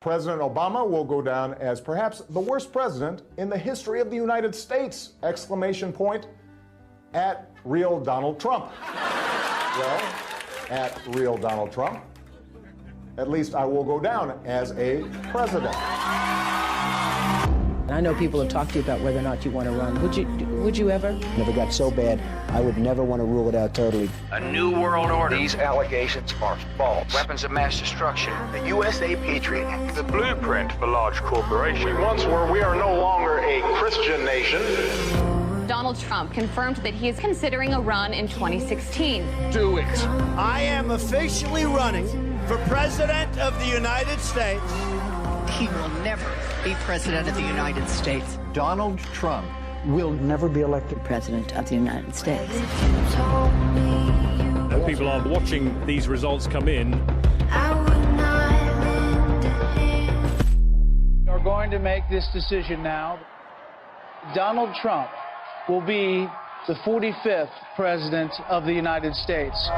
President Obama will go down as perhaps the worst president in the history of the United States! Exclamation point at real Donald Trump. Well, at real Donald Trump, at least I will go down as a president. I know people have talked to you about whether or not you want to run. Would you ever? Never got so bad, I would never want to rule it out totally. A new world order. These allegations are false. Weapons of mass destruction. The USA Patriot. The blueprint for large corporations. We once were, we are no longer a Christian nation. Donald Trump confirmed that he is considering a run in 2016. Do it. I am officially running for President of the United States. He will never be President of the United States. Donald Trump will never be elected President of the United States. As people are watching these results come in, We are going to make this decision now. Donald Trump will be the 45th President of the United States.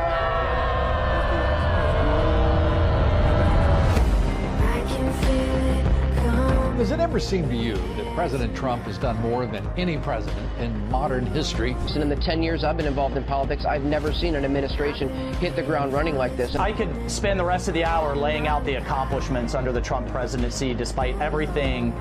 Does it ever seem to you that President Trump has done more than any president in modern history? In the 10 years I've been involved in politics, I've never seen an administration hit the ground running like this. I could spend the rest of the hour laying out the accomplishments under the Trump presidency, despite everything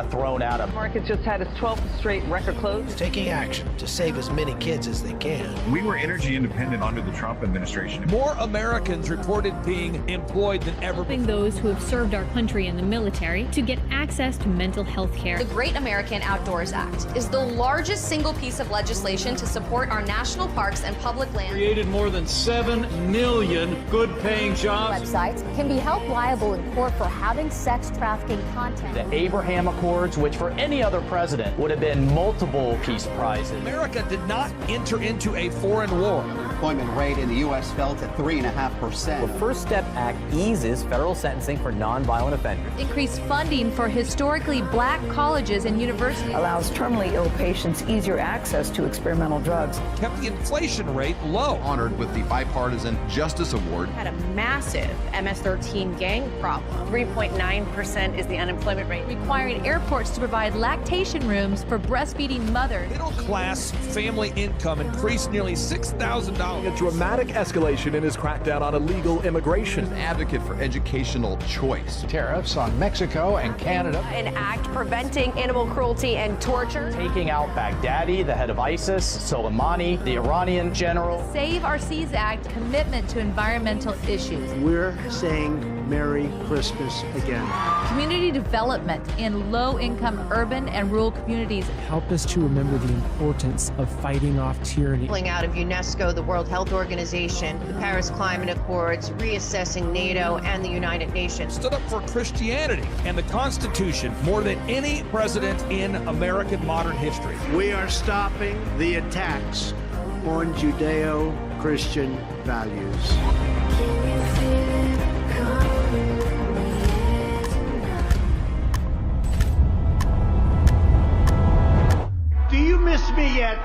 thrown at him. Market just had its 12th straight record close. Taking action to save as many kids as they can. We were energy independent under the Trump administration. More Americans reported being employed than ever before. Those who have served our country in the military to get access to mental health care. The Great American Outdoors Act is the largest single piece of legislation to support our national parks and public lands. created more than 7 million good-paying jobs. Websites can be held liable in court for having sex trafficking content. The Abraham Accords, which for any other president would have been multiple peace prizes. America did not enter into a foreign war. The employment rate in the U.S. fell to 3.5%. The First Step Act eases federal sentencing for nonviolent offenders. Increased funding for historically black colleges and universities. Allows terminally ill patients easier access to experimental drugs. Kept the inflation rate low. Honored with the Bipartisan Justice Award. Had a massive MS-13 gang problem. 3.9% is the unemployment rate. Requiring airports to provide lactation rooms for breastfeeding mothers. Middle class family income increased nearly $6,000. A dramatic escalation in his crackdown on illegal immigration. An advocate for educational choice. Tariffs on Mexico and Canada. An act preventing animal cruelty and torture. Taking out Baghdadi, the head of ISIS, Soleimani, the Iranian general. Save Our Seas Act commitment to environmental issues. We're saying Merry Christmas again. Community development in low-income urban and rural communities. Help us to remember the importance of fighting off tyranny. Pulling out of UNESCO, the World Health Organization, the Paris Climate Accords, reassessing NATO and the United Nations. Stood up for Christianity and the Constitution more than any president in American modern history. We are stopping the attacks on Judeo-Christian values. Do you miss me yet?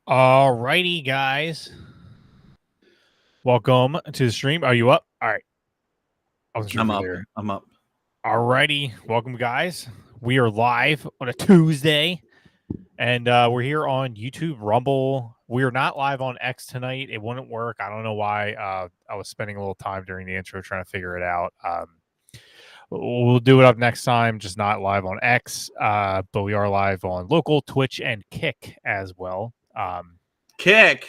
All righty, guys. Welcome to the stream. Are you up? All right. I'm up. I'm up. All righty. Welcome, guys. We are live on a Tuesday, and we're here on YouTube, Rumble. We are not live on X tonight. It wouldn't work. I don't know why. I was spending a little time during the intro trying to figure it out. We'll do it up next time, just not live on X, but we are live on local, Twitch, and Kick as well. Kick.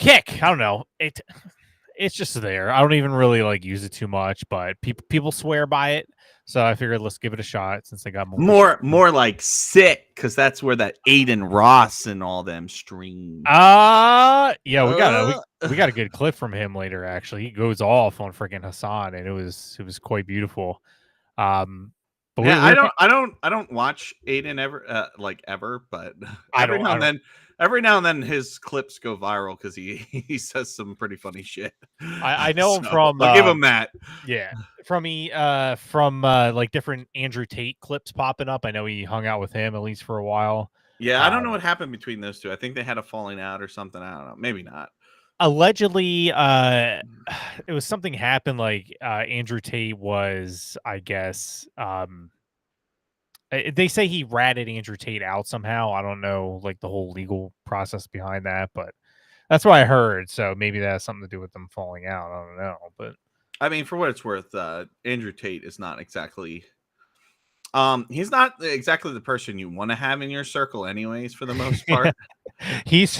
I don't know. It's just there. I don't even really like use it too much, but people swear by it. So I figured let's give it a shot since they got more like sick, because that's where that Aiden Ross and all them stream. Yeah, we got a good clip from him later. Actually, he goes off on freaking Hassan, and it was quite beautiful. But yeah, I don't watch Aiden ever, ever, but every now and then his clips go viral because he says some pretty funny shit. I know him So, from. I'll give him that. Yeah, from like different Andrew Tate clips popping up. I know he hung out with him at least for a while. Yeah, I don't know what happened between those two. I think they had a falling out or something. I don't know. Maybe not. Allegedly, it was something happened. Like Andrew Tate was, I guess, they say he ratted Andrew Tate out somehow. I don't know, like the whole legal process behind that, but that's what I heard. So maybe that has something to do with them falling out. I don't know, but I mean, for what it's worth, Andrew Tate is not exactly. He's not exactly the person you want to have in your circle, anyways. For the most part, he's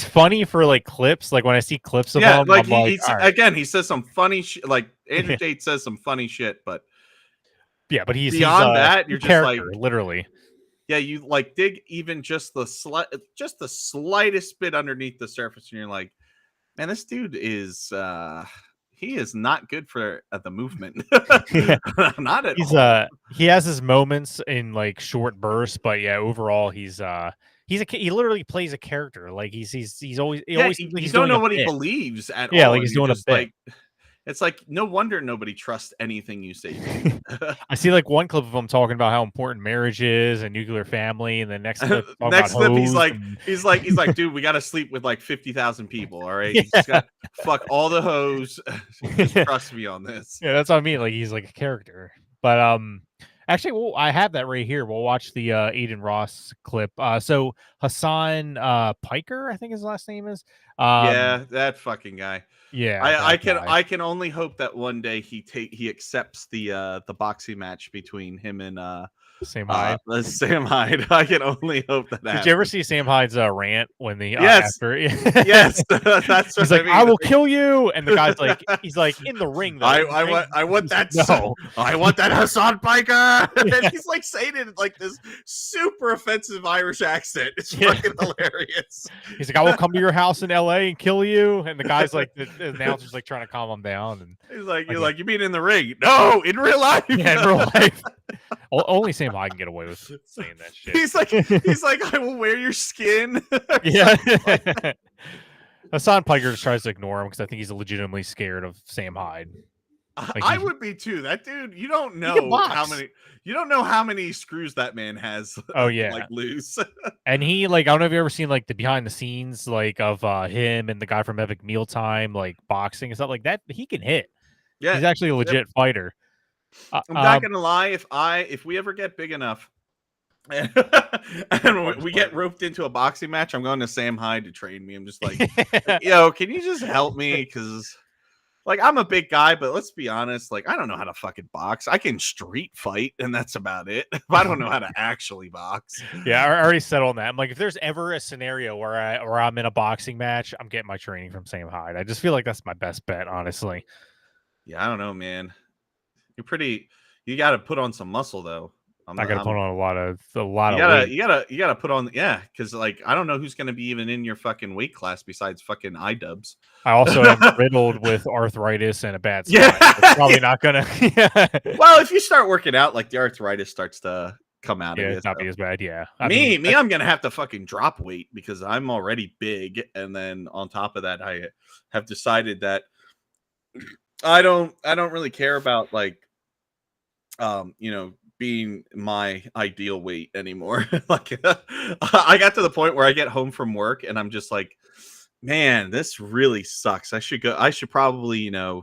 funny for like clips. Like when I see clips of him, like I'm again, he says some funny shit. Like Andrew Tate says some funny shit, but yeah, but he's beyond that, you're just like literally. Yeah, you like dig even just the slightest bit underneath the surface, and you're like, man, this dude is he is not good for the movement. Not at all. He has his moments in like short bursts, but yeah, overall he literally plays a character. Like he's always you don't know what he believes at all. Yeah, like he's doing a bit. Like, it's like no wonder nobody trusts anything you say. I see like one clip of him talking about how important marriage is and nuclear family, and the next clip, he's like, dude, we got to sleep with like 50,000 people. All right, you just got fuck all the hoes. Just trust me on this. Yeah, that's what I mean. Like he's like a character. But actually, well, I have that right here. We'll watch the Aiden Ross clip. So Hassan Piker, I think his last name is. Yeah, that fucking guy. Yeah, I can only hope that one day he accepts the boxing match between him and Sam Hyde. Sam Hyde. I can only hope that. Did you ever see Sam Hyde's rant when the yes, after? Yes, that's he's like, I will kill you, and the guy's like, he's like in the ring. Though, I want that. No. I want that Hassan Piker. And he's like saying it in like this super offensive Irish accent. It's fucking hilarious. He's like, I will come to your house in L.A. and kill you, and the guy's like, the announcer's like trying to calm him down, and he's like, you're like, you mean in the ring? No, in real life. Yeah, in real life. Only Sam Hyde can get away with saying that shit. He's like, I will wear your skin. Yeah. Hassan Piker just tries to ignore him because I think he's legitimately scared of Sam Hyde. Like I would be too. That dude, you don't know how many screws that man has. Oh yeah, like loose. And he like, I don't know if you ever seen like the behind the scenes like of him and the guy from Epic Mealtime like boxing and stuff like that. He can hit. Yeah, he's actually a legit fighter. I'm not gonna lie. If we ever get big enough and we get roped into a boxing match, I'm going to Sam Hyde to train me. I'm just like, yo, can you just help me? Because like I'm a big guy, but let's be honest, like I don't know how to fucking box. I can street fight, and that's about it. But I don't know how to actually box. Yeah, I already settled on that. I'm like, if there's ever a scenario where I'm in a boxing match, I'm getting my training from Sam Hyde. I just feel like that's my best bet, honestly. Yeah, I don't know, man. You got to put on some muscle though. I got to put on a lot of weight. You got to put on, yeah, because like I don't know who's going to be even in your fucking weight class besides fucking iDubbbz. I also am riddled with arthritis and a bad spine. Yeah, it's probably not gonna. Well, if you start working out, like the arthritis starts to come out. Yeah, it's not be as bad. Yeah, I'm gonna have to fucking drop weight because I'm already big, and then on top of that, I have decided that I don't really care about like being my ideal weight anymore. Like I got to the point where I get home from work and I'm just like, man, this really sucks. I should probably, go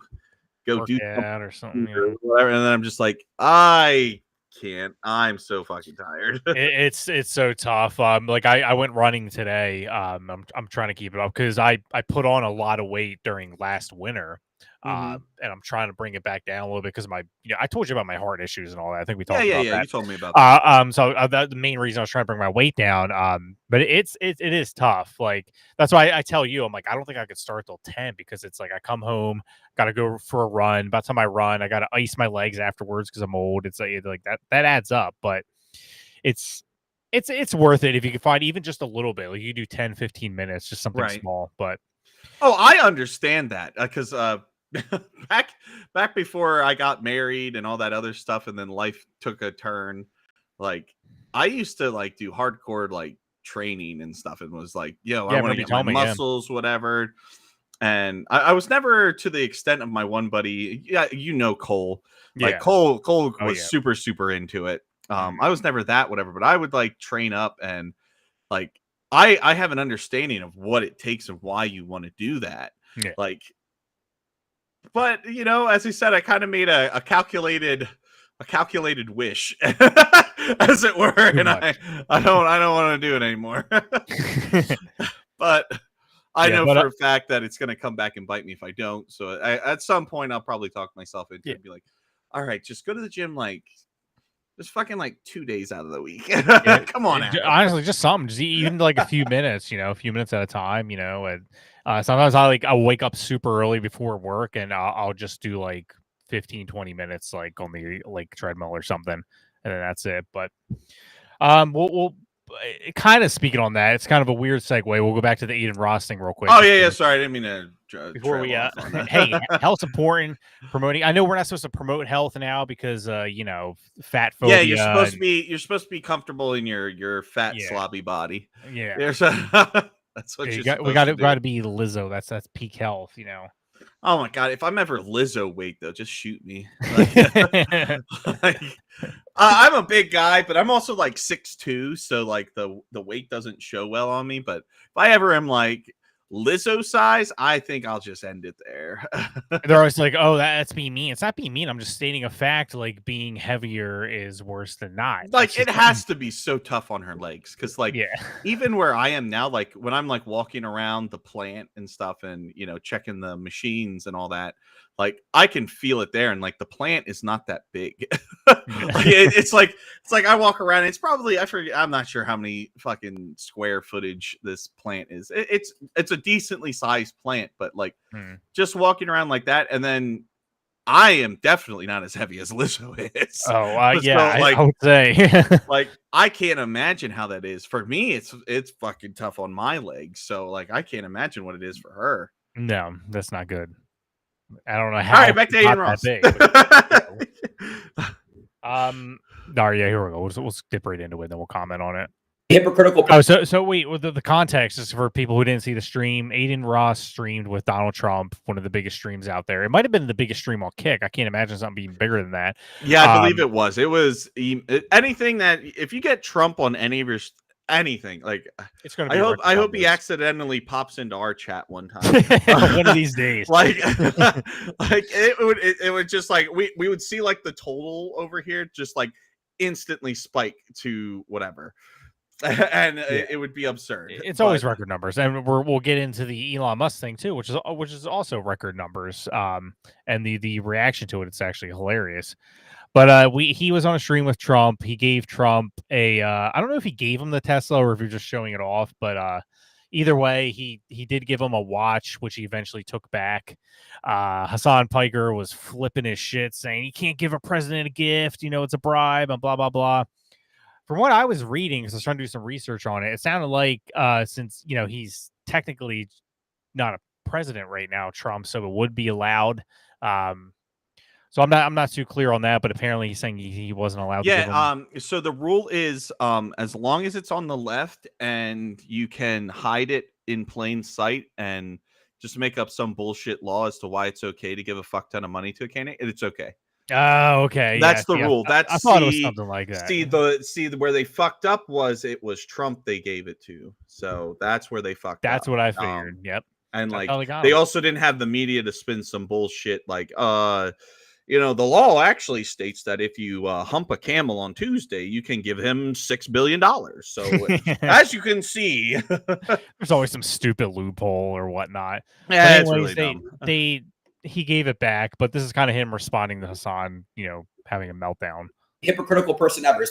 do that or something or whatever. And then I'm just like, I can't. I'm so fucking tired. It's so tough. Like I went running today. I'm trying to keep it up because I put on a lot of weight during last winter. And I'm trying to bring it back down a little bit because of my, I told you about my heart issues and all that. I think we talked about that. You told me about that. So that's the main reason I was trying to bring my weight down. But it is tough. Like that's why I tell you, I'm like, I don't think I could start till 10 because it's like I come home, got to go for a run. By the time I run, I got to ice my legs afterwards because I'm old. It's like that adds up, but it's worth it if you can find even just a little bit. Like you do 10, 15 minutes, just something small. But I understand that because back before I got married and all that other stuff, and then life took a turn. Like I used to like do hardcore like training and stuff, and was like, yo, I want to get my muscles, whatever. And I was never to the extent of my one buddy. Yeah, you know Cole. Like Cole was super, super into it. I was never that, whatever, but I would like train up and like I have an understanding of what it takes and why you want to do that. Yeah. Like, but you know, as I said, I kind of made a calculated wish, as it were, and I don't want to do it anymore. But I know for a fact that it's going to come back and bite me if I don't. So at some point, I'll probably talk myself into it and be like, all right, just go to the gym like just fucking like 2 days out of the week. Come on, honestly, just something, just even like a few minutes, a few minutes at a time, and sometimes I'll wake up super early before work and I'll just do like 15-20 minutes like on the like treadmill or something, and then that's it. But we'll kind of speaking on that, it's kind of a weird segue. We'll go back to the Eden Ross thing real quick. Oh yeah, sorry, I didn't mean to. Before we hey, health's important. Promoting. I know we're not supposed to promote health now because fat phobia. Yeah, you're supposed to be comfortable in your fat slobby body. Yeah, that's what we got to be Lizzo. That's peak health. Oh my god, if I'm ever Lizzo weight though, just shoot me. I'm a big guy, but I'm also like 6'2", so like the weight doesn't show well on me. But if I ever am like Lizzo size, I think I'll just end it there. They're always like, "Oh, that's being mean." It's not being mean. I'm just stating a fact. Like being heavier is worse than not. Like it has to be so tough on her legs because, like, even where I am now, like when I'm like walking around the plant and stuff, and checking the machines and all that, like I can feel it there, and like the plant is not that big. It's like I walk around. And it's probably I'm not sure how many fucking square footage this plant is. It's a decently sized plant, but like just walking around like that, and then I am definitely not as heavy as Lizzo is. Oh yeah, so, I would say like I can't imagine how that is for me. It's fucking tough on my legs, so like I can't imagine what it is for her. No, that's not good. I don't know how. All right, back to Aiden Ross. Here we go. We'll skip right into it, then we'll comment on it. Hypocritical. Oh, so wait. The context is for people who didn't see the stream. Aiden Ross streamed with Donald Trump, one of the biggest streams out there. It might have been the biggest stream on Kick. I can't imagine something being bigger than that. Yeah, I believe it was. It was anything that if you get Trump on any of your anything, like it's gonna be. I hope he accidentally pops into our chat one time, one of these days. Like it would just like we would see like the total over here just like instantly spike to whatever. And it would be absurd. It's always record numbers, and we'll get into the Elon Musk thing too, which is also record numbers. And the reaction to it, it's actually hilarious. But he was on a stream with Trump. He gave Trump a I don't know if he gave him the Tesla or if you're just showing it off, but either way, he did give him a watch, which he eventually took back. Hassan Piker was flipping his shit, saying he can't give a president a gift, it's a bribe, and blah blah blah. From what I was reading, because I was trying to do some research on it, it sounded like since he's technically not a president right now, Trump, so it would be allowed. So I'm not too clear on that, but apparently he's saying he wasn't allowed. Yeah. To give him... So the rule is as long as it's on the left and you can hide it in plain sight and just make up some bullshit law as to why it's okay to give a fuck ton of money to a candidate, it's okay. Oh, okay. That's the rule. I thought it was something like that. See where they fucked up was it was Trump they gave it to. So that's where they fucked up. That's what I figured. Yep. And like they also didn't have the media to spin some bullshit like the law actually states that if you hump a camel on Tuesday, you can give him $6 billion. So as you can see, there's always some stupid loophole or whatnot. Yeah, anyways, it's really dumb. He gave it back, but this is kind of him responding to Hassan, having a meltdown. Hypocritical person ever.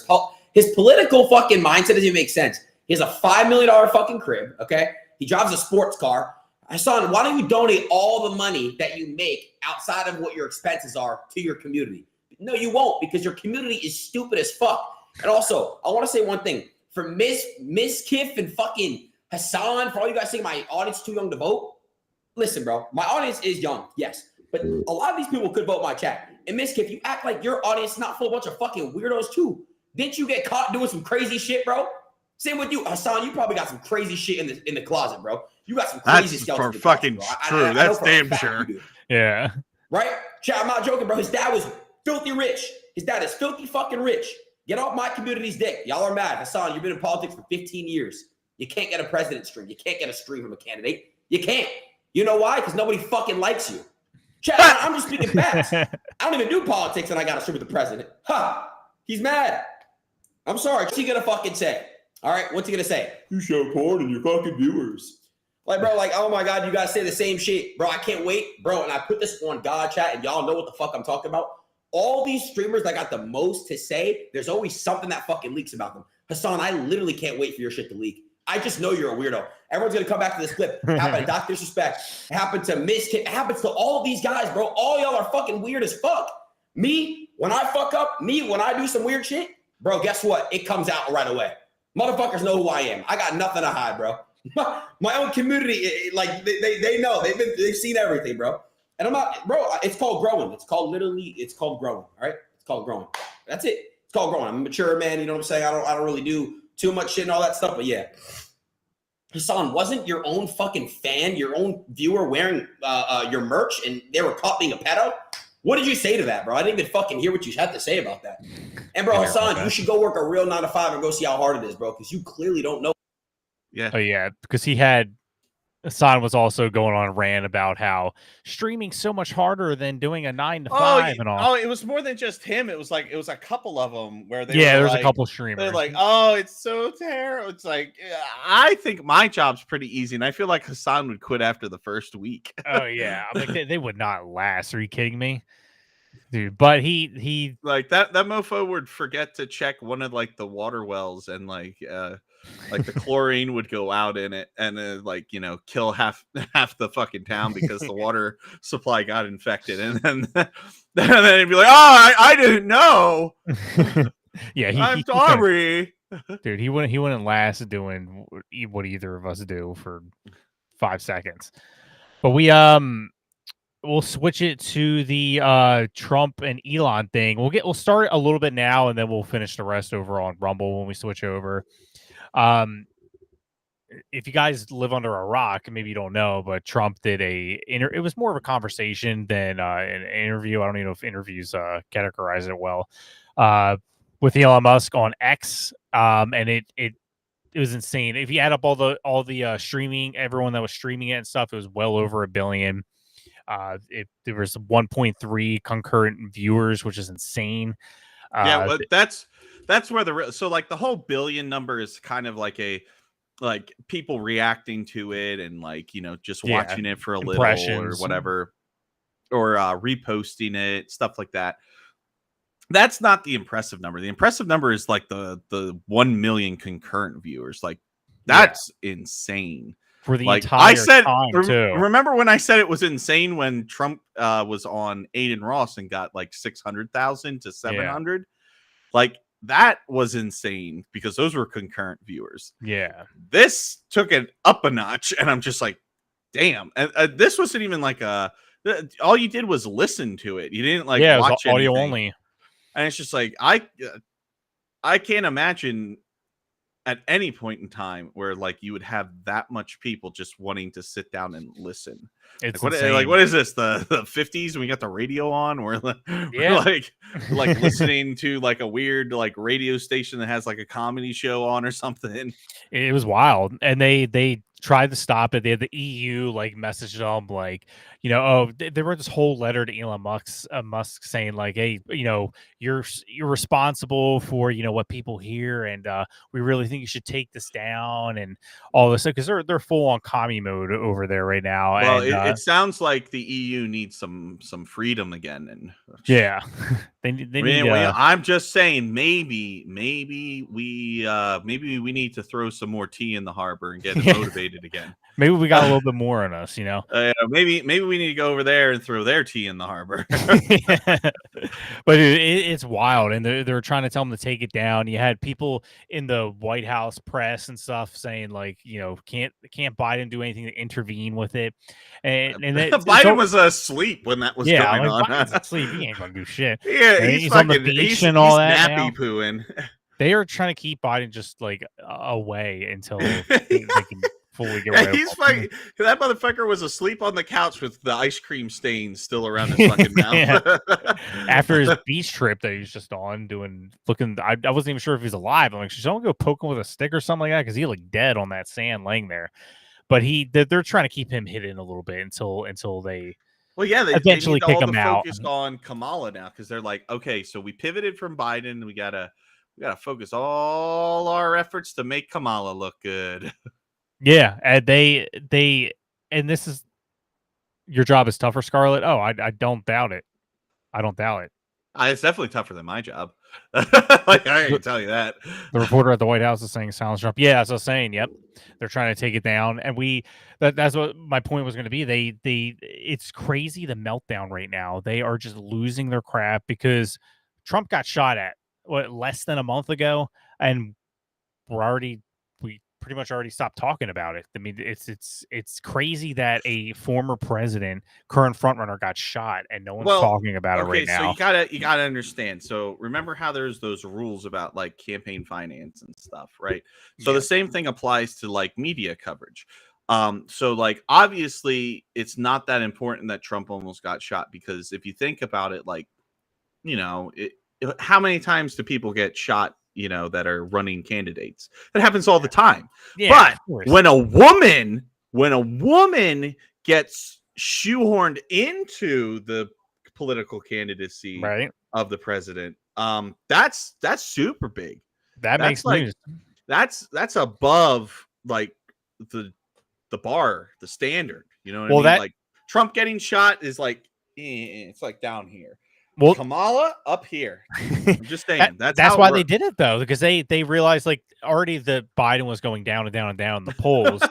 His political fucking mindset doesn't even make sense. He has a $5 million fucking crib, okay? He drives a sports car. Hassan, why don't you donate all the money that you make outside of what your expenses are to your community? No, you won't, because your community is stupid as fuck. And also, I want to say one thing. For Miss Kiff and fucking Hassan, for all you guys saying my audience is too young to vote, listen, bro, my audience is young, yes. But a lot of these people could vote my chat. And Miss Kip, you act like your audience is not full of a bunch of fucking weirdos too. Didn't you get caught doing some crazy shit, bro? Same with you, Hassan. You probably got some crazy shit in the closet, bro. You got some crazy skeletons. That's fucking true. That's damn sure. Yeah. Right? Chat, I'm not joking, bro. His dad was filthy rich. His dad is filthy fucking rich. Get off my community's dick. Y'all are mad. Hassan, you've been in politics for 15 years. You can't get a president stream. You can't get a stream from a candidate. You can't. You know why? Because nobody fucking likes you. Chat, I'm just speaking facts. I don't even do politics and I got a stream with the president. Ha! He's mad. I'm sorry. What's he gonna fucking say? All right, what's he gonna say? You show porn and your fucking viewers. Like, bro, like, oh my God, you guys say the same shit. Bro, I can't wait. Bro, and I put this on God chat and y'all know what the fuck I'm talking about. All these streamers that got the most to say, there's always something that fucking leaks about them. Hassan, I literally can't wait for your shit to leak. I just know you're a weirdo. Everyone's gonna come back to this clip. It happened to Dr. Disrespect. It happened to Miss Kit. It happens to all of these guys, bro. All y'all are fucking weird as fuck. Me, when I fuck up, me, when I do some weird shit, bro, guess what? It comes out right away. Motherfuckers know who I am. I got nothing to hide, bro. My own community, like they know. They've seen everything, bro. And I'm not, bro, it's called growing. It's called growing. All right? It's called growing. That's it. It's called growing. I'm a mature man, you know what I'm saying? I don't really do too much shit and all that stuff, but yeah. Hassan, wasn't your own fucking fan, your own viewer wearing your merch and they were caught being a pedo? What did you say to that, bro? I didn't even fucking hear what you had to say about that. And bro, Hassan, you should go work a real 9 to 5 and go see how hard it is, bro, because you clearly don't know. Yeah. Oh yeah, because Hassan was also going on a rant about how streaming's so much harder than doing a 9 to 5 and all. Oh, it was more than just him. It was a couple of them where they there's a couple streamers. They're like, oh, it's so terrible. It's like, I think my job's pretty easy, and I feel like Hassan would quit after the first week. Oh yeah, I'm like they would not last. Are you kidding me, dude? But he like that mofo would forget to check one of like the water wells and like the chlorine would go out in it and kill half the fucking town because the water supply got infected, and then he'd be like, oh, I didn't know. Yeah, I'm sorry, dude. He wouldn't last doing what either of us do for 5 seconds. But we'll switch it to the Trump and Elon thing. We'll start a little bit now, and then we'll finish the rest over on Rumble when we switch over. If you guys live under a rock, maybe you don't know, but Trump did it was more of a conversation than an interview. I don't even know if interviews categorize it well. With Elon Musk on X, and it was insane. If you add up all the streaming, everyone that was streaming it and stuff, it was well over 1 billion. There was 1.3 concurrent viewers, which is insane. Well, that's where the whole billion number is kind of like people reacting to it and just watching it for a little or whatever, or reposting it, stuff like that. That's not the impressive number. The impressive number is like the 1 million concurrent viewers. Like that's insane. For the entire time, too. Remember when I said it was insane when Trump was on Aiden Ross and got like 600,000 to 700? Yeah. Like that was insane because those were concurrent viewers. Yeah. This took it up a notch, and I'm just like, damn. And this wasn't even like all you did was listen to it. You didn't watch it was audio anything. Only. And it's just like I can't imagine at any point in time where you would have that much people just wanting to sit down and listen. It's what is this? The 50s when we got the radio on? We're like listening to like a weird radio station that has like a comedy show on or something. It was wild. And they tried to stop it. They had the EU message them they wrote this whole letter to Elon Musk saying hey, you're responsible for what people hear, and we really think you should take this down and all this stuff, because they're full on commie mode over there right now. Well, and, it sounds like the EU needs some freedom again, and yeah, they need. I'm just saying, maybe we need to throw some more tea in the harbor and get motivated vaccinated again. Maybe we got a little bit more on us, Maybe we need to go over there and throw their tea in the harbor. But it's wild, and they're trying to tell them to take it down. You had people in the White House press and stuff saying like, can't Biden do anything to intervene with it? And Biden was asleep when that was going on. Biden's asleep. He ain't gonna do shit. Yeah, he's on the beach and all that. Nappy pooing. They are trying to keep Biden just like away until they can fully get rid of He's fucking, that motherfucker was asleep on the couch with the ice cream stains still around his fucking mouth. After his beach trip that he was just on looking, I wasn't even sure if he's alive. I'm like, should someone go poke him with a stick or something like that? Because he looked dead on that sand laying there. But they're trying to keep him hidden a little bit until they. Well, yeah, they eventually need kick all him the out. focus on Kamala now because they're like, okay, so we pivoted from Biden. We gotta focus all our efforts to make Kamala look good. Yeah, and and this is your job is tougher, Scarlett. Oh, I don't doubt it. I don't doubt it. It's definitely tougher than my job. Like I can tell you that. The reporter at the White House is saying silence Trump. Yeah, as I was saying, yep, they're trying to take it down, and that's what my point was going to be. It's crazy the meltdown right now. They are just losing their crap because Trump got shot at less than a month ago, and we pretty much already stopped talking about it. I mean, it's crazy that a former president, current frontrunner, got shot and no one's talking about it right now. So you gotta understand. So remember how there's those rules about like campaign finance and stuff, right? So the same thing applies to like media coverage. So like obviously it's not that important that Trump almost got shot because if you think about it, like how many times do people get shot? That are running candidates. That happens all the time. Yeah, but when a woman gets shoehorned into the political candidacy of the president, that's super big. That's makes news. That's above like the bar, the standard. You know what I mean? Like Trump getting shot is like it's like down here. Well, Kamala up here. I'm just saying. That's why they did it though, because they realized like already that Biden was going down and down and down in the polls,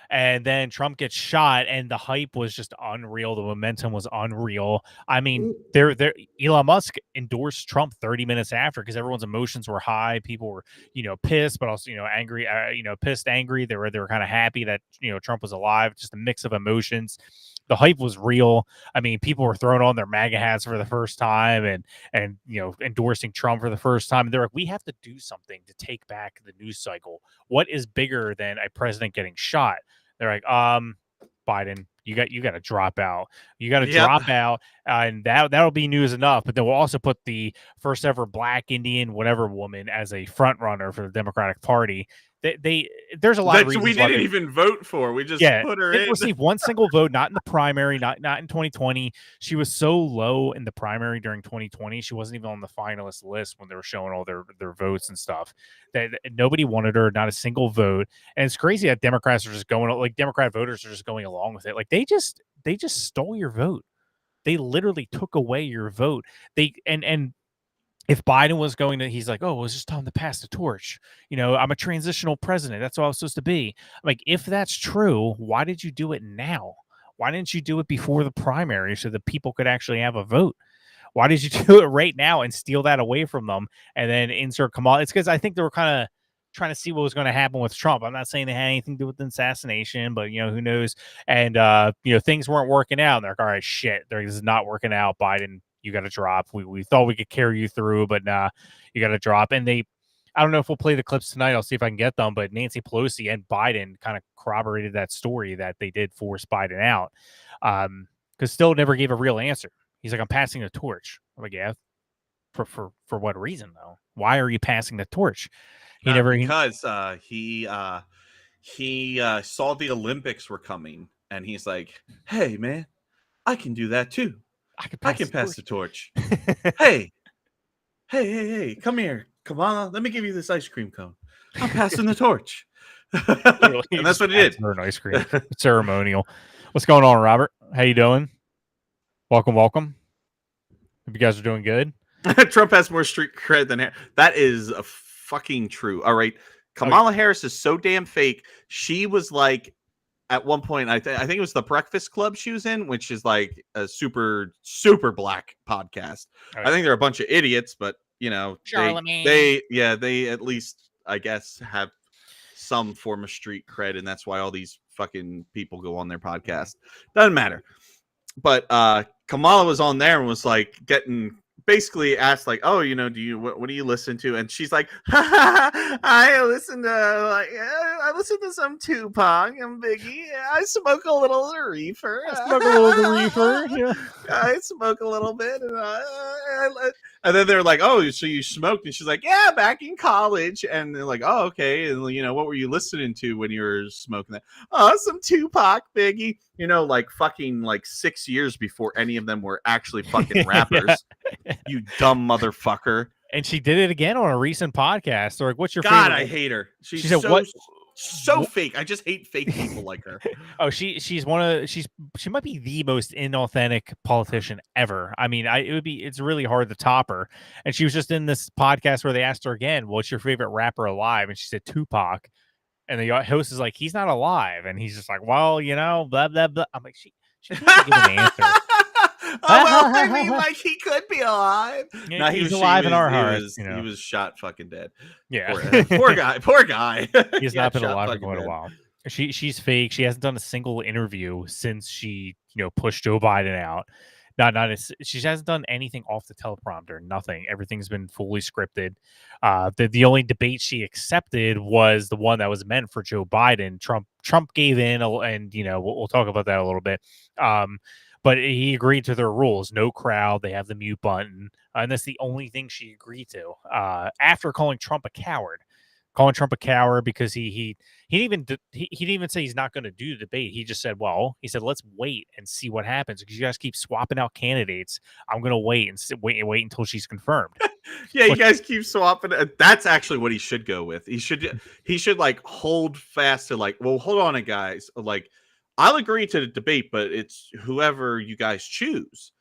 and then Trump gets shot, and the hype was just unreal. The momentum was unreal. I mean, Elon Musk endorsed Trump 30 minutes after because everyone's emotions were high. People were pissed, but also angry. Pissed, angry. They were kind of happy that Trump was alive. Just a mix of emotions. The hype was real. I mean, people were throwing on their MAGA hats for the first time and endorsing Trump for the first time. And they're like, we have to do something to take back the news cycle. What is bigger than a president getting shot? They're like, Biden, you got to drop out. You got to drop out, and that'll be news enough. But then we'll also put the first ever Black Indian whatever woman as a front runner for the Democratic Party. There's a lot of reasons we didn't even vote for. We just put her in. Received one single vote, not in the primary, not in 2020. She was so low in the primary during 2020. She wasn't even on the finalist list when they were showing all their votes and stuff. That nobody wanted her, not a single vote. And it's crazy that Democrats are just going, like Democrat voters are just going along with it. Like they just stole your vote. They literally took away your vote. And if Biden was going to, he's like, oh, it was just time to pass the torch. I'm a transitional president. That's what I was supposed to be. Like, if that's true, why did you do it now? Why didn't you do it before the primary so that people could actually have a vote? Why did you do it right now and steal that away from them and then insert Kamala? It's because I think they were kind of trying to see what was going to happen with Trump. I'm not saying they had anything to do with the assassination, but who knows? And things weren't working out. And they're like, all right, shit, this is not working out. Biden, you got to drop. We thought we could carry you through, but nah, you got to drop. And I don't know if we'll play the clips tonight. I'll see if I can get them. But Nancy Pelosi and Biden kind of corroborated that story that they did force Biden out, because still never gave a real answer. He's like, I'm passing the torch. I'm like, yeah, for what reason though? Why are you passing the torch? He saw the Olympics were coming, and he's like, hey man, I can do that too. I can pass the torch. Hey, come here. Come on, let me give you this ice cream cone. I'm passing the torch. And that's what he did. An ice cream ceremonial. What's going on, Robert? How you doing? Welcome. Hope you guys are doing good. Trump has more street cred than that is fucking true. All right. Kamala Harris is so damn fake. She was like at one point, I think it was the Breakfast Club she was in, which is like a super black podcast. Oh, I think they're a bunch of idiots, but you know, Charlemagne. they at least, I guess, have some form of street cred, and that's why all these fucking people go on their podcast. Doesn't matter. But Kamala was on there and was like getting basically asked like, oh, you know, what do you listen to? And she's like, I listen to some Tupac and Biggie. I smoke a little reefer. Yeah. I smoke a little bit, and then they're like, oh, so you smoked? And she's like, yeah, back in college. And they're like, oh, okay. And you know, what were you listening to when you were smoking that? Oh, some Tupac, Biggie. You know, like fucking like 6 years before any of them were actually fucking rappers. You dumb motherfucker. And she did it again on a recent podcast. They're like, what's your God, favorite? I hate her. She's she said, so fake. I just hate fake people like her. Oh, she might be the most inauthentic politician ever. I mean, it's really hard to top her. And she was just in this podcast where they asked her again, what's your favorite rapper alive? And she said Tupac. And the host is like, he's not alive. And he's just like, well, you know, blah, blah, blah. I'm like, she can't give an answer. Well, I mean, like he could be alive. Yeah, no, he's alive in our hearts. He was shot fucking dead. Yeah. Poor guy. He's not been alive for quite a while. She's fake. She hasn't done a single interview since she, pushed Joe Biden out. She hasn't done anything off the teleprompter. Nothing. Everything's been fully scripted. The only debate she accepted was the one that was meant for Joe Biden. Trump gave in, and we'll talk about that a little bit. But he agreed to their rules. No crowd. They have the mute button, and that's the only thing she agreed to. After calling Trump a coward. Because he didn't even say he's not going to do the debate. He just said, let's wait and see what happens because you guys keep swapping out candidates. I'm going to wait until she's confirmed. Yeah, you guys keep swapping. That's actually what he should go with. He should like hold fast to like, well, hold on, guys. Like, I'll agree to the debate, but it's whoever you guys choose.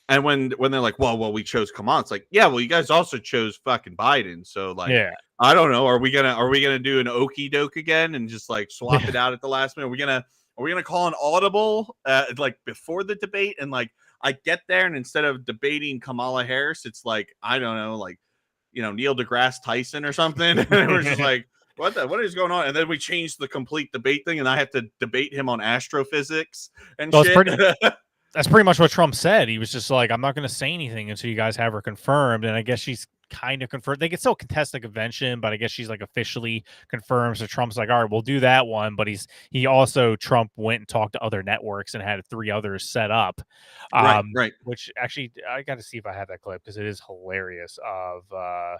And when they're like, well, we chose Kamala, it's like, yeah, well, you guys also chose fucking Biden. So like, yeah. I don't know. Are we gonna do an okey doke again and just like swap it out at the last minute? Are we gonna call an audible like before the debate? And like I get there and instead of debating Kamala Harris, it's like, I don't know, like Neil deGrasse Tyson or something. And we're just like, what is going on? And then we changed the complete debate thing, and I have to debate him on astrophysics and shit. That's pretty much what Trump said. He was just like, I'm not going to say anything until you guys have her confirmed. And I guess she's kind of confirmed. They can still contest the convention, but I guess she's like officially confirmed. So Trump's like, all right, we'll do that one. But Trump went and talked to other networks and had 3 others set up. Right. Which actually, I got to see if I have that clip because it is hilarious of her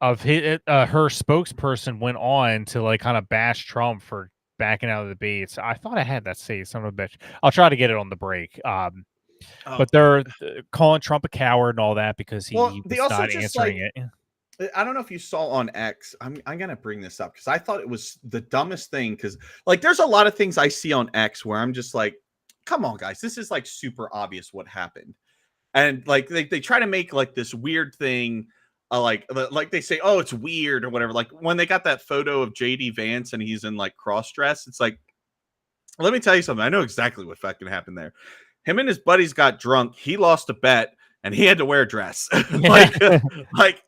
spokesperson went on to like kind of bash Trump for backing out of the debates. I thought I had that saved, son of a bitch. I'll try to get it on the break. But they're calling Trump a coward and all that because he was not answering it. I don't know if you saw on X. I'm gonna bring this up because I thought it was the dumbest thing. Because like, there's a lot of things I see on X where I'm just like, come on, guys, this is like super obvious what happened, and like they try to make like this weird thing. Like they say, oh, it's weird or whatever. Like when they got that photo of JD Vance and he's in like cross dress, it's like, let me tell you something. I know exactly what fucking happened there. Him and his buddies got drunk. He lost a bet and he had to wear a dress. like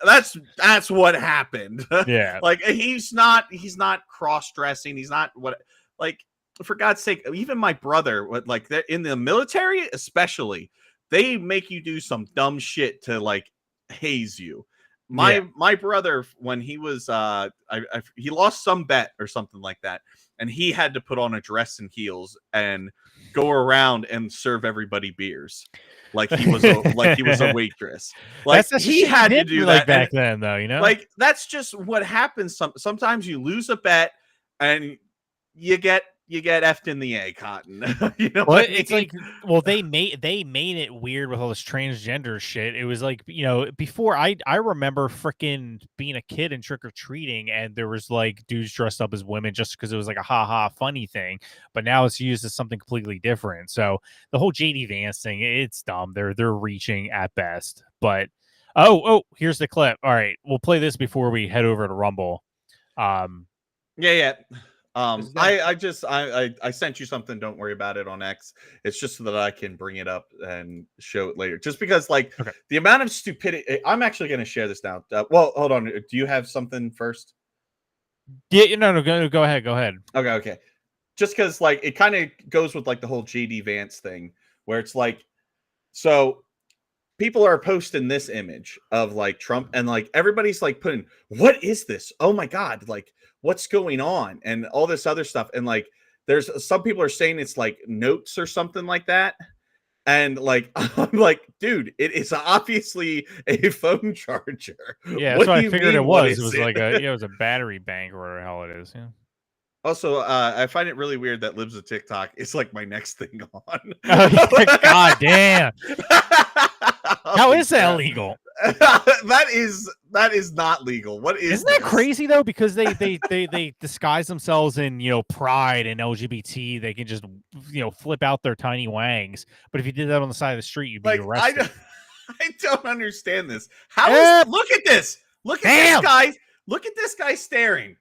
that's what happened. Yeah. Like he's not cross dressing. He's not like, for God's sake, even my brother, like in the military, especially, they make you do some dumb shit to like haze you. My brother, when he was he lost some bet or something like that, and he had to put on a dress and heels and go around and serve everybody beers like he was a waitress. Like he had to do that back then, though. Like that's just what happens. Sometimes you lose a bet and you get effed in the A, Cotton. It's like, they made it weird with all this transgender shit. It was like, before I remember freaking being a kid and trick-or-treating and there was like dudes dressed up as women just because it was like a ha funny thing, but now it's used as something completely different. So the whole JD Vance thing, it's dumb. They're reaching at best. But here's the clip. All right, we'll play this before we head over to Rumble. Yeah. I sent you something. Don't worry about it on X. It's just so that I can bring it up and show it later. Just because, like, the amount of stupidity. I'm actually going to share this now. Well, hold on. Do you have something first? Yeah, no, go ahead. Okay. Just because, like, it kind of goes with like the whole JD Vance thing, where it's like, so people are posting this image of like Trump, and like everybody's like putting, what is this? Oh my God, like what's going on? And all this other stuff. And like there's some people are saying it's like notes or something like that. And like I'm like, dude, it is obviously a phone charger. Yeah, that's what I figured it was. It was like it was a battery bank or whatever the hell it is. Yeah. Also, I find it really weird that Libs of TikTok is like my next thing on. God damn. How is that legal? that is not legal. What is Isn't that crazy though? Because they disguise themselves in, you know, pride and LGBT. They can just, you know, flip out their tiny wangs. But if you did that on the side of the street, you'd be like, arrested. I don't understand this. Look at this. Look at this guy. Look at this guy staring.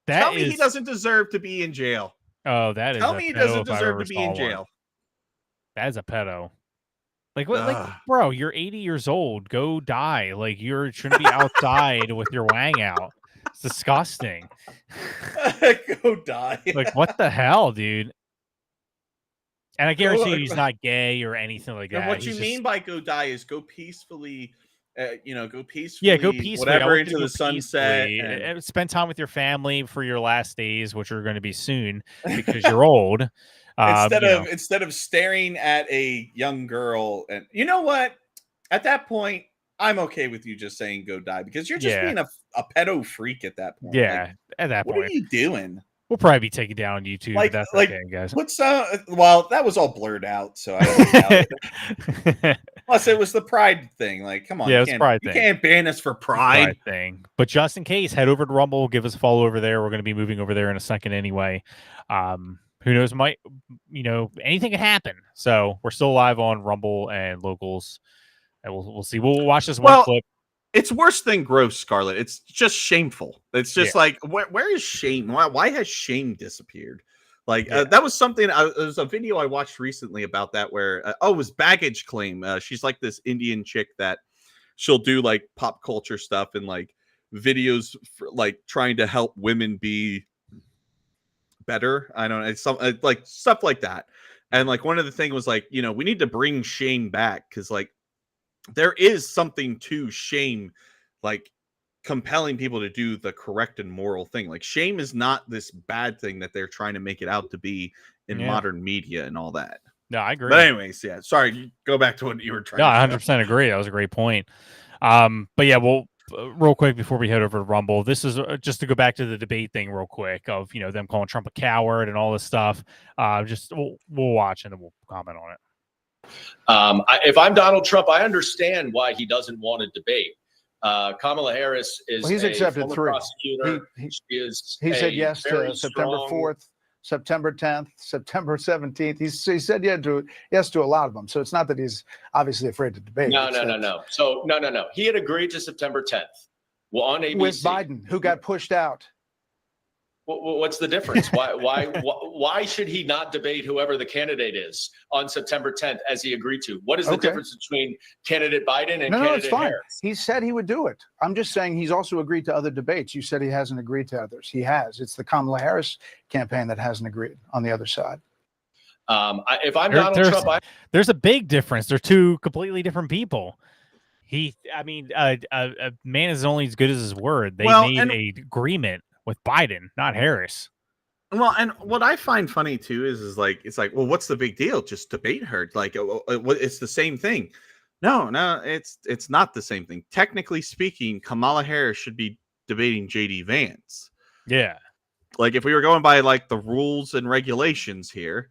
Tell me he doesn't deserve to be in jail. Oh, that is. Tell me he doesn't deserve to be in jail. That is a pedo. Like what? Like, bro, you're 80 years old. Go die. Like you shouldn't be outside with your wang out. It's disgusting. Go die. Like what the hell, dude? And I guarantee you, he's not gay or anything like that. And what you mean by go die is go peacefully. Go peacefully. Yeah, go peacefully. Whatever into the sunset. And spend time with your family for your last days, which are going to be soon because you're old. Instead of staring at a young girl, and you know what? At that point, I'm okay with you just saying go die because you're just being a pedo freak at that point. Yeah, like, at that point. What are you doing? We'll probably be taken down on YouTube. But that's okay, guys. What's well, that was all blurred out, so I don't doubt it. Plus, it was the pride thing. Like, come on, yeah, it's pride thing. You can't ban us for pride thing. But just in case, head over to Rumble, give us a follow over there. We're going to be moving over there in a second anyway. Who knows? Might anything can happen. So we're still live on Rumble and Locals, and we'll see. We'll watch this one clip. It's worse than gross, Scarlett. It's just shameful. It's just like, where is shame? Why has shame disappeared? Like that was something. There's a video I watched recently about that where it was baggage claim. She's like this Indian chick that she'll do like pop culture stuff and like videos for, like trying to help women be better. I don't know. It's like stuff like that. And like one of the things was like, we need to bring shame back because like there is something to shame, like compelling people to do the correct and moral thing. Like shame is not this bad thing that they're trying to make it out to be in modern media and all that. No, I agree. But anyways, sorry, go back to what you were trying. No, I 100% agree. That was a great point. But yeah, we'll real quick before we head over to Rumble, this is just to go back to the debate thing real quick of them calling Trump a coward and all this stuff. We'll watch and then we'll comment on it. If I'm Donald Trump, I understand why he doesn't want to debate. Kamala Harris is he's accepted 3. Prosecutor. He said yes to September 4th, September 10th, September 17th. He said yes to a lot of them. So it's not that he's obviously afraid to debate. No. So no. He had agreed to September 10th. Well, on ABC with Biden, who got pushed out. What's the difference? Why should he not debate whoever the candidate is on September 10th as he agreed to? What is the difference between candidate Biden and candidate it's fine. Harris? He said he would do it. I'm just saying he's also agreed to other debates. You said he hasn't agreed to others. He has. It's the Kamala Harris campaign that hasn't agreed on the other side. If I'm Donald Trump, there's a big difference. They're two completely different people. A man is only as good as his word. They made an agreement with Biden, not Harris. Well, and what I find funny too is like it's like, well, what's the big deal? Just debate her. Like it's the same thing. No, it's not the same thing. Technically speaking, Kamala Harris should be debating JD Vance. Yeah. Like if we were going by like the rules and regulations here,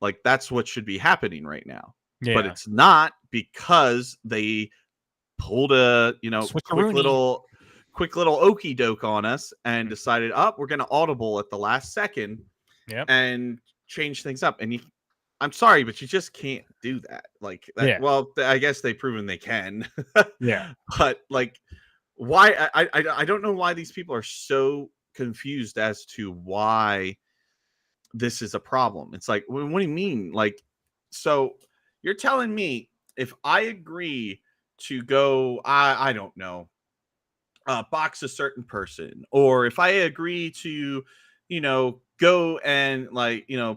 like that's what should be happening right now. Yeah. But it's not because they pulled a quick little okey doke on us and decided, we're going to audible at the last second and change things up. And I'm sorry, but you just can't do that. Like, well, I guess they've proven they can. Yeah. But like, why? I don't know why these people are so confused as to why this is a problem. It's like, what do you mean? Like, so you're telling me if I agree to go, I don't know, box a certain person, or if I agree to, go and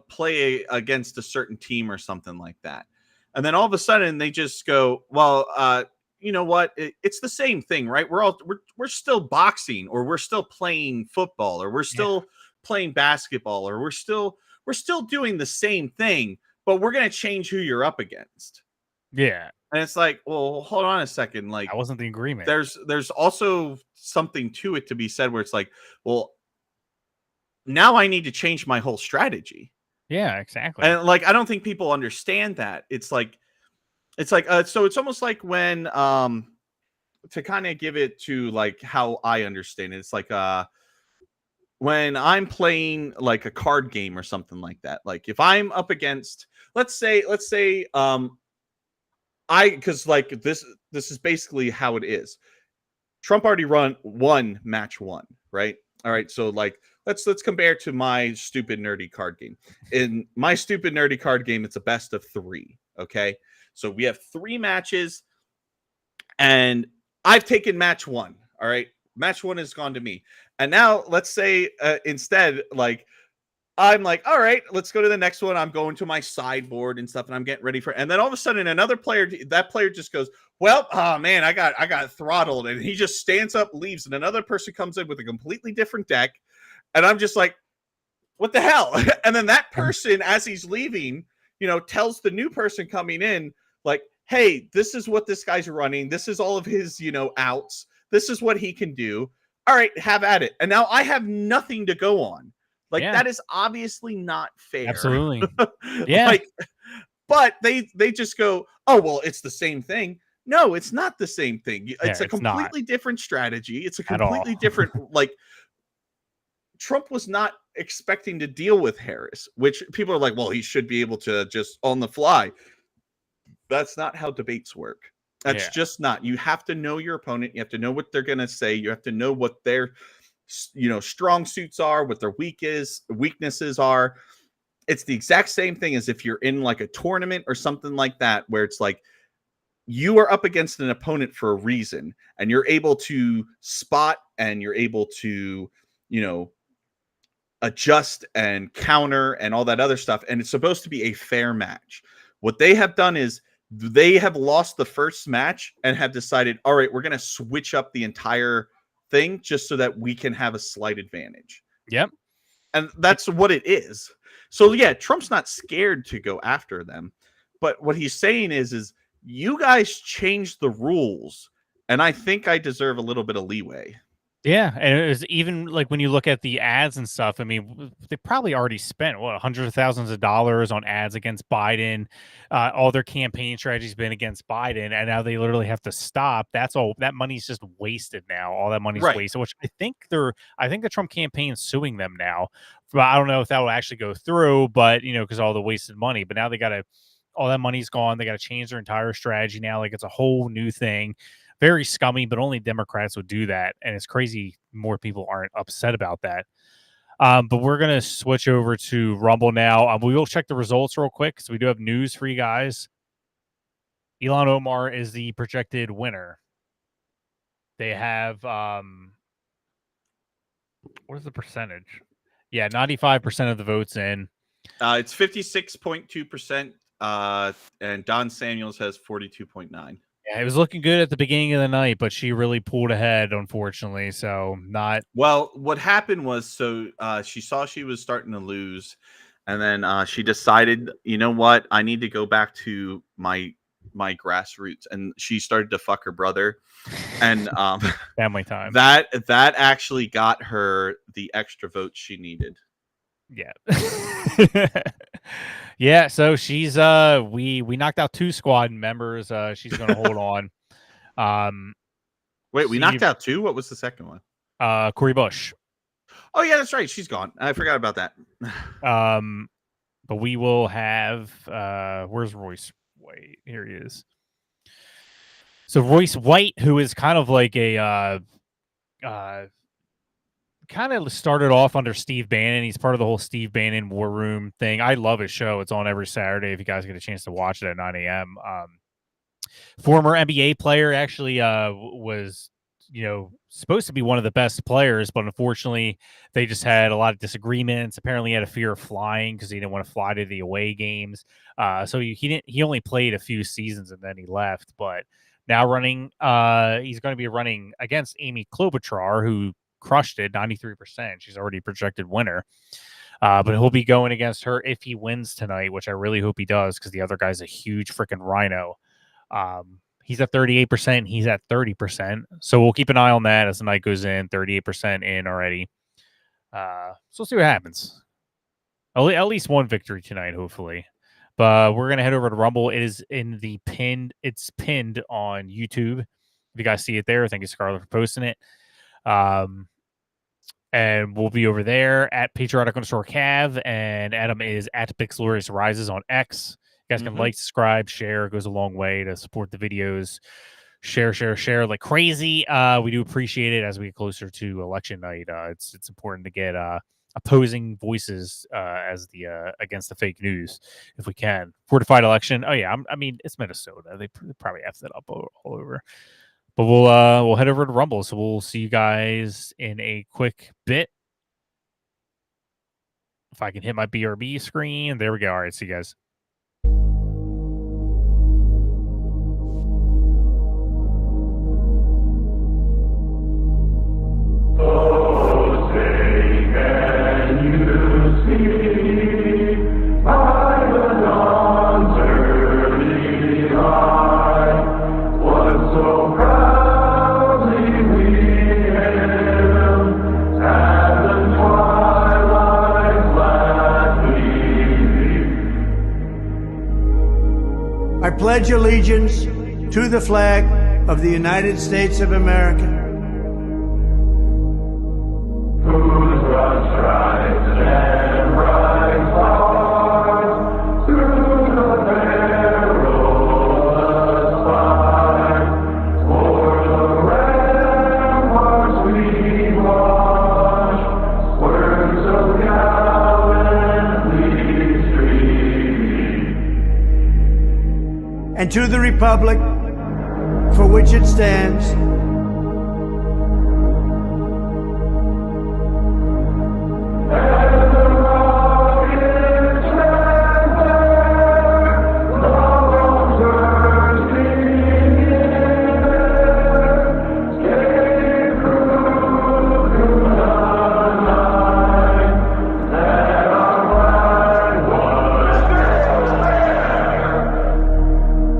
play against a certain team or something like that, and then all of a sudden they just go, well, you know what? It's the same thing, right? We're still boxing, or we're still playing football, or we're still playing basketball, or we're still doing the same thing, but we're gonna change who you're up against. Yeah. And it's like, well, hold on a second. Like, that wasn't the agreement. There's also something to it to be said where it's like, well, now I need to change my whole strategy. Yeah, exactly. And like, I don't think people understand that. It's like, so it's almost like when, to kind of give it to like how I understand it, it's like, when I'm playing like a card game or something like that, like if I'm up against, let's say, because like this is basically how it is. Trump already won match 1, right? All right, so like let's compare to my stupid nerdy card game. In my stupid nerdy card game, it's a best of 3. Okay, so we have 3 matches, and I've taken match 1. All right, match 1 has gone to me, and now let's say instead, like, I'm like, all right, let's go to the next one. I'm going to my sideboard and stuff, and I'm getting ready for. And then all of a sudden, another player, that player just goes, well, oh man, I got throttled, and he just stands up, leaves, and another person comes in with a completely different deck, and I'm just like, what the hell? And then that person, as he's leaving, tells the new person coming in, like, hey, this is what this guy's running. This is all of his, outs. This is what he can do. All right, have at it. And now I have nothing to go on. Like, that is obviously not fair. Absolutely. Yeah. Like, but they just go, oh, well, it's the same thing. No, it's not the same thing. It's a completely different strategy. It's a completely different, like, Trump was not expecting to deal with Harris, which people are like, well, he should be able to just on the fly. That's not how debates work. That's just not. You have to know your opponent. You have to know what they're going to say. You have to know what their strong suits are, what their weaknesses are. It's the exact same thing as if you're in like a tournament or something like that, where it's like you are up against an opponent for a reason, and you're able to spot, and you're able to, adjust and counter and all that other stuff. And it's supposed to be a fair match. What they have done is they have lost the first match and have decided, all right, we're going to switch up the entire thing just so that we can have a slight advantage. Yep. And that's what it is. So yeah, Trump's not scared to go after them, but what he's saying is you guys changed the rules, and I think I deserve a little bit of leeway. Yeah, and it was even like when you look at the ads and stuff, I mean, they probably already spent hundreds of thousands of dollars on ads against Biden. All their campaign strategy's been against Biden, and now they literally have to stop. That's all. That money's just wasted now. All that money's wasted, which I think the Trump campaign's suing them now. But I don't know if that will actually go through, but because all the wasted money. But now all that money's gone. They got to change their entire strategy now. Like, it's a whole new thing. Very scummy, but only Democrats would do that. And it's crazy more people aren't upset about that. But we're going to switch over to Rumble now. We will check the results real quick because we do have news for you guys. Elon Omar is the projected winner. They have, what is the percentage? Yeah, 95% of the votes in. It's 56.2%. And Don Samuels has 42.9%. Yeah, it was looking good at the beginning of the night, but she really pulled ahead, unfortunately. So not well. What happened was, she saw she was starting to lose, and then she decided, you know what, I need to go back to my grassroots, and she started to fuck her brother, and family time. That actually got her the extra votes she needed. Yeah. Yeah, so she's we knocked out 2 squad members. She's gonna hold on. Wait, we knocked out 2? What was the second one? Cori Bush. Oh yeah, that's right. She's gone. I forgot about that. But we will have where's Royce White? Here he is. So Royce White, who is kind of like a kind of started off under Steve Bannon. He's part of the whole Steve Bannon War Room thing. I love his show. It's on every Saturday if you guys get a chance to watch it at 9 a.m. Former NBA player, actually was, supposed to be one of the best players, but unfortunately they just had a lot of disagreements. Apparently he had a fear of flying because he didn't want to fly to the away games. So he only played a few seasons and then he left. But now he's going to be running against Amy Klobuchar, who crushed it, 93%. She's already a projected winner. But he'll be going against her if he wins tonight, which I really hope he does because the other guy's a huge freaking rhino. He's at 38%. He's at 30%. So we'll keep an eye on that as the night goes in. 38% in already. So we'll see what happens. At least one victory tonight, hopefully. But we're going to head over to Rumble. It is it's pinned on YouTube. If you guys see it there, thank you, Scarlett, for posting it. And we'll be over there at Patriotic_Cav, and Adam is at Pixelorious Rises on X. You guys can like, subscribe, share. It goes a long way to support the videos. Share like crazy. We do appreciate it as we get closer to election night. It's important to get opposing voices as the against the fake news if we can. Fortified election. Oh yeah, I mean it's Minnesota. They probably effed it up all over. But we'll head over to Rumble. So we'll see you guys in a quick bit. If I can hit my BRB screen. There we go. All right, see you guys. I pledge allegiance to the flag of the United States of America. And to the republic for which it stands,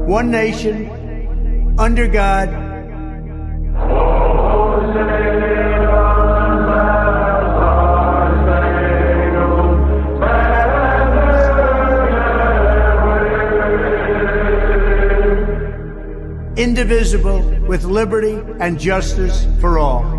one nation, under God, indivisible, with liberty and justice for all.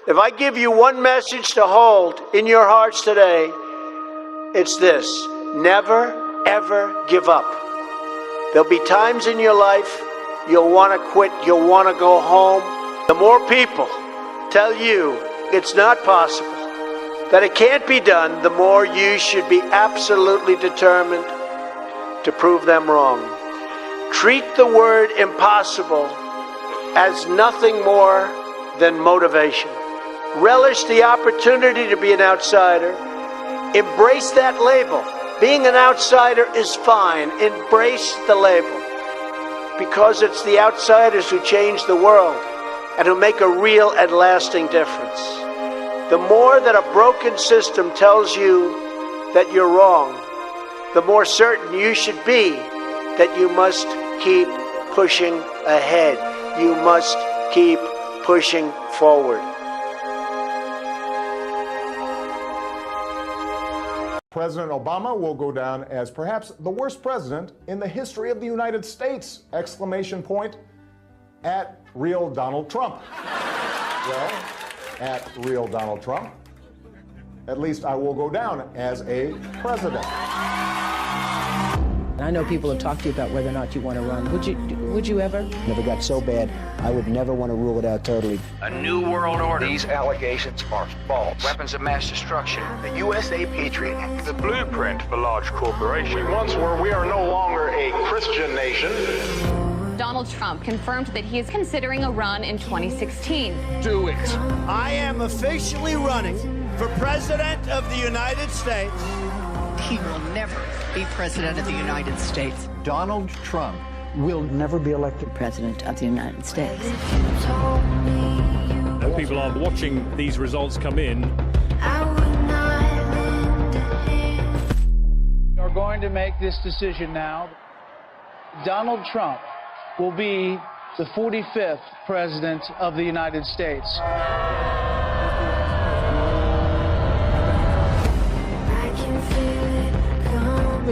If I give you one message to hold in your hearts today, it's this: never, ever give up. There'll be times in your life you'll want to quit, you'll want to go home. The more people tell you it's not possible, that it can't be done, the more you should be absolutely determined to prove them wrong. Treat the word impossible as nothing more than motivation. Relish the opportunity to be an outsider. Embrace that label. Being an outsider is fine. Embrace the label. Because it's the outsiders who change the world and who make a real and lasting difference. The more that a broken system tells you that you're wrong, the more certain you should be that you must keep pushing ahead. You must keep pushing forward. President Obama will go down as perhaps the worst president in the history of the United States! Exclamation point at real Donald Trump. Well, at real Donald Trump, at least I will go down as a president. I know people have talked to you about whether or not you want to run. Would you ever? Never got so bad, I would never want to rule it out totally. A new world order. These allegations are false. Weapons of mass destruction. The USA Patriot Act. The blueprint for large corporations. We once were, we are no longer a Christian nation. Donald Trump confirmed that he is considering a run in 2016. Do it. I am officially running for President of the United States. He will never be president of the United States. Donald Trump Will never be elected president of the United States. People are watching these results come in. We are going to make this decision now. Donald Trump will be the 45th president of the United States.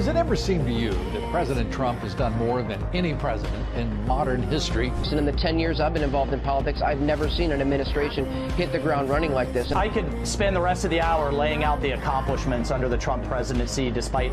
Does it ever seem to you that President Trump has done more than any president in modern history? And in the 10 years I've been involved in politics, I've never seen an administration hit the ground running like this. I could spend the rest of the hour laying out the accomplishments under the Trump presidency despite